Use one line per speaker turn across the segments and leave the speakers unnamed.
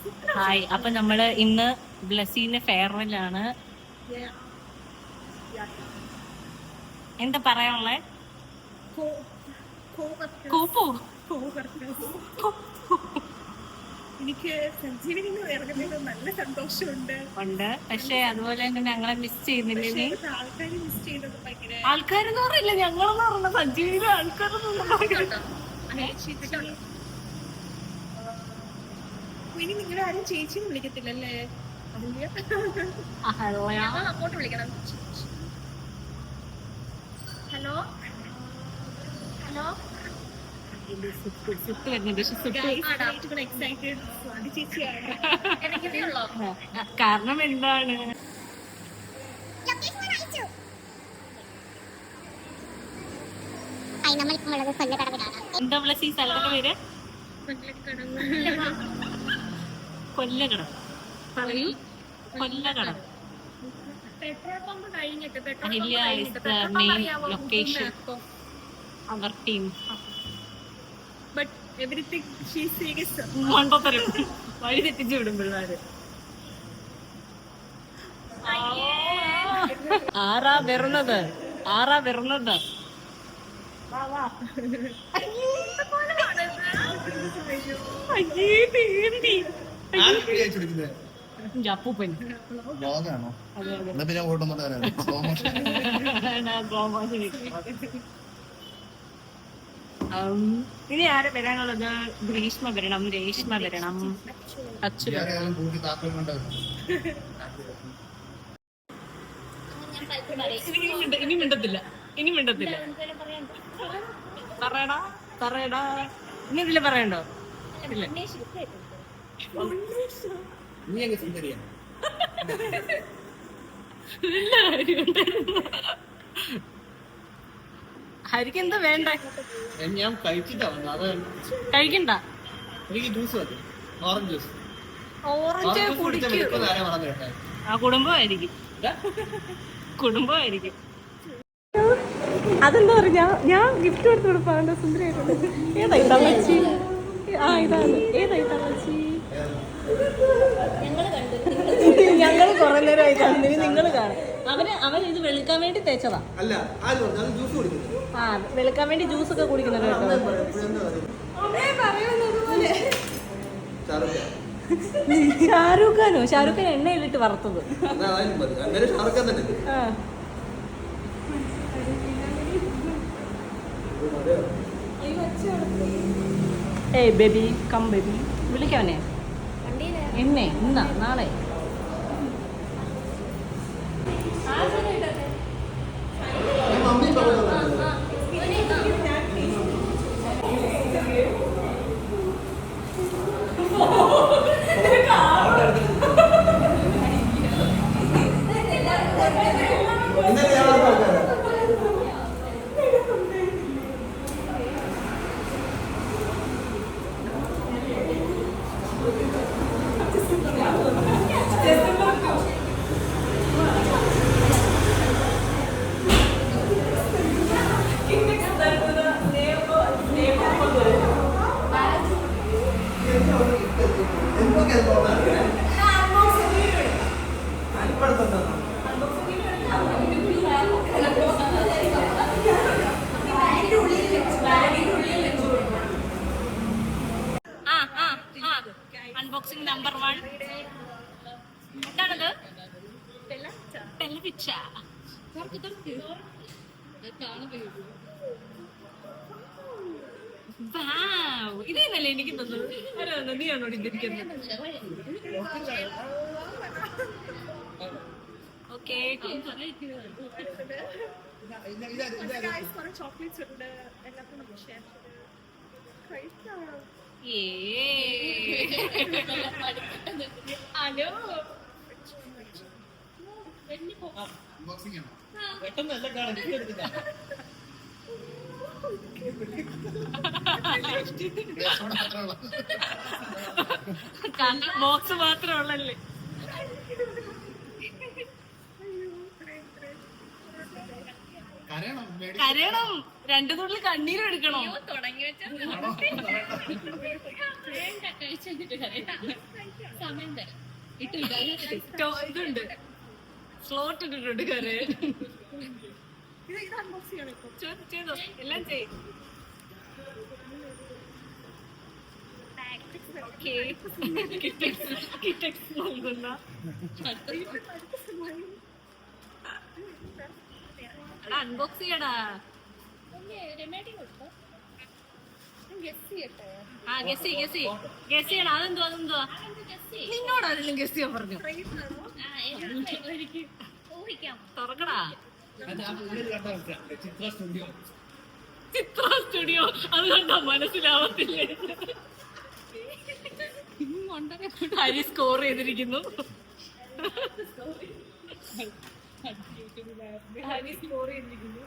Hi, അപ്പൊ നമ്മള് ഇന്ന് ബ്ലസീന്റെ ഫെയർവെല്ലാണ്. എന്താ പറയാനുള്ളേ? കൂപ്പോ
എനിക്ക് സഞ്ജീവിനി ഇറങ്ങുന്നതിൽ നല്ല സന്തോഷമുണ്ട്.
പക്ഷെ അതുപോലെ തന്നെ ഞങ്ങളെ മിസ് ചെയ്യുന്നില്ലേ?
ആൾക്കാരെ മിസ് ചെയ്യുന്നത് ഭയങ്കര.
ആൾക്കാരെന്ന് പറയില്ല, ഞങ്ങളെന്ന് പറഞ്ഞ സഞ്ജീവിനി ആൾക്കാരൊന്നും
ഇനി നിങ്ങളെ ആരും ചേച്ചിന്ന് വിളിക്കത്തില്ലല്ലേ? അങ്ങോട്ട് വിളിക്കണം. ഹലോ ഹലോ
കാരണം എന്താണ്? എന്താ ബ്ലസി സ്ഥലത്തിന്റെ പേര്? കൊല്ലകടം. പറയൂ. കൊല്ലകടം.
പെട്രോൾ പമ്പ് കഴിഞ്ഞിട്ട്
ലൊക്കേഷൻ അവർ ടീം. മണ്ടത്തരം വഴി തെറ്റിച്ചു വിടും പിള്ളേര്. ആറാ വരുന്നത്? അപ്പൂപ്പൻ ഇനി ആരെ വരാനുള്ളത്? ഗ്രീഷ്മ വരണം, രേഷ്മ വരണം, അച്ചു വരണം. ഇനി മിണ്ടത്തില്ല. പറയടാ. ഇനി ഇതില് പറയണ്ടോ? ഇല്ല. ഹരിക്ക് എന്താ വേണ്ടേ?
ഞാൻ കഴിക്കണ്ട.
ഓറഞ്ച് കുടിക്കും. ആ കുടുംബമായിരിക്കും. അതെന്താ പറഞ്ഞ ഞാൻ ഗിഫ്റ്റ് കൊടുത്ത് കൊടുപ്പാ. സുന്ദരിയായിട്ടുണ്ട്. ഏതായി തള്ളച്ചി? ഏതായി തള്ളച്ചി? ഞങ്ങൾ കുറെ നേരമായി കണ്ടിന്. നിങ്ങൾ കാണും. അവൻ ഇത് വെളുക്കാൻ വേണ്ടി തേച്ചതാ. വെളുക്കാൻ വേണ്ടി ജ്യൂസ് ഒക്കെ കുടിക്കുന്നുണ്ട് കേട്ടോ. ഷാരൂഖ് ഖാൻ എണ്ണയിലിട്ട് വറുത്തത്. ഏയ് ബേബി കം ബേബി. വിളിക്കാവനെ എന്നെ നാളെ. Unboxing number 1. എന്താണത്? പെല്ലപിച്ച. ഇതേന്നല്ലേ എനിക്ക് തന്നത്? നീയാണോ ഇതിരിക്കുന്നത്? ഓക്കെ.
ചോക്ലേറ്റ്സ് ഉണ്ട്.
ഹലോ ബോക്സ് മാത്രമുള്ളല്ലേ? കരയണം. രണ്ടു തുള്ളി കണ്ണീരും എടുക്കണോ?
തുടങ്ങി വെച്ചാൽ കഴിച്ചു സമയം തരാം
ഇതുണ്ട്, സ്ലോട്ട് ഇട്ടിട്ടുണ്ട് കരേ. ചെയ്തോ, എല്ലാം ചെയ്യും. അൺബോക്സ് ചെയ്യടാ. ഗസ് ചെയ്യണം. അതെന്തുവാ നിന്നോട് ആരെങ്കിലും ഗസ് ചെയ്യാൻ പറഞ്ഞു? തുറക്കടാ. ചിത്ര സ്റ്റുഡിയോ അത് കണ്ടാ മനസ്സിലാവത്തില്ലേ? ഹരി സ്കോർ ചെയ്തിരിക്കുന്നു. ഹരി സ്കോർ ചെയ്തിരിക്കുന്നു.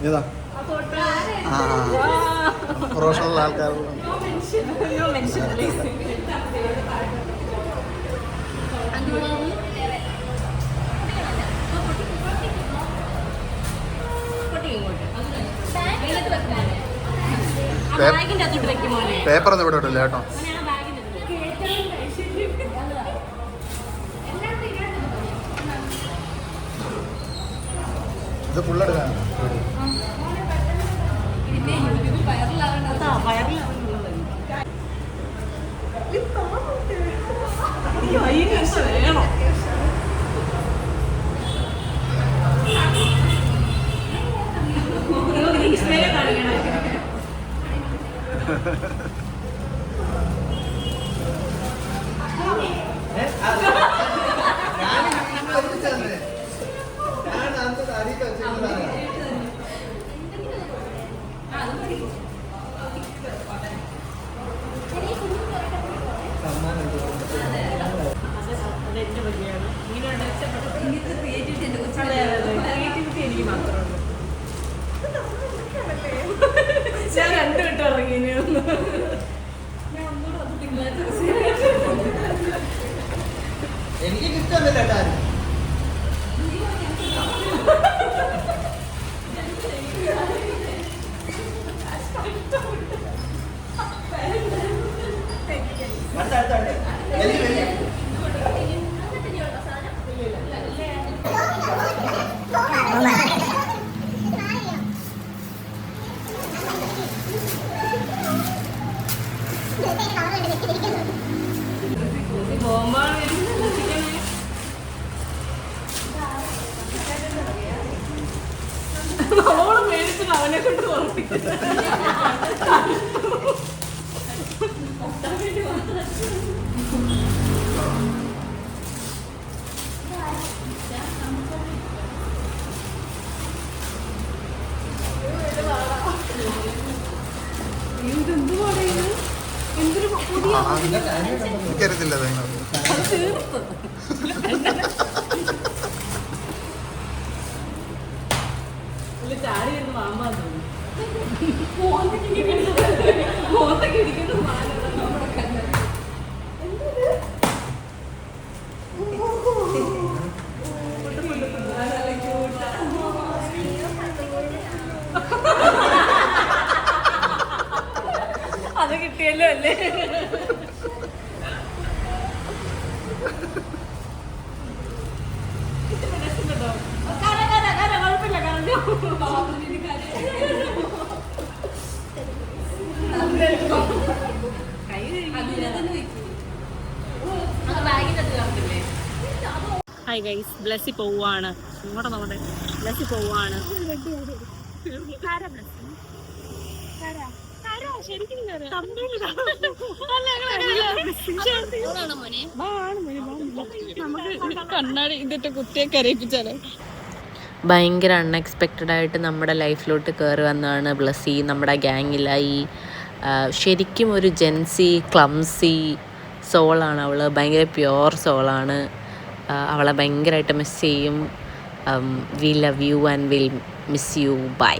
ഏതാ പ്രൊഫഷണൽ ആൾക്കാർ പേപ്പർ ഒന്നും ഇവിടെ ഇട്ടില്ല കേട്ടോ. ഇത് ഫുള്ളെടുക്കാൻ
വേണോ? എനിക്ക് മാത്രമേ ഞാൻ രണ്ടു വിട്ട് ഇറങ്ങി.
എനിക്ക് കിട്ടുന്നില്ല കാര്യം.
നമ്മള് മേടിച്ചിട്ട് അവനെ കൊണ്ട് തോന്നിപ്പിക്കും. എന്തെന്ത് പറയുന്നു? എന്തൊരു പുതിയ
എനിക്കറിയത്തില്ല
തീർത്ത് ചാടി വരുന്ന മാമ്പാ തോന്നുന്നു. മോന്തക്ക് ഇരിക്കുന്ന മാനമാണ് നമ്മുടെ കണ്ണൻ. അത് കിട്ടിയല്ലോ അല്ലേ? കുഴപ്പമില്ല, കറഞ്ഞു. ഹായ് ഗൈസ്, ബ്ലസ്സി പോവാണ്. നമ്മുടെ ബ്ലസ്സി പോവാണ്. നമുക്ക് കണ്ണാടി ഇതിട്ട് കുത്തിയെ കരയിപ്പിച്ചാലോ? ഭയങ്കര അൺഎക്സ്പെക്റ്റഡായിട്ട് നമ്മുടെ ലൈഫിലോട്ട് കയറി വന്നതാണ് ബ്ലസ്സി. നമ്മുടെ ഗ്യാങ്ങിലായി ശരിക്കും ഒരു ജെൻസി ക്ലംസി സോളാണ് അവൾ. ഭയങ്കര പ്യുവർ സോളാണ്. അവളെ ഭയങ്കരമായിട്ട് മിസ് ചെയ്യും. We love you and will miss you. By.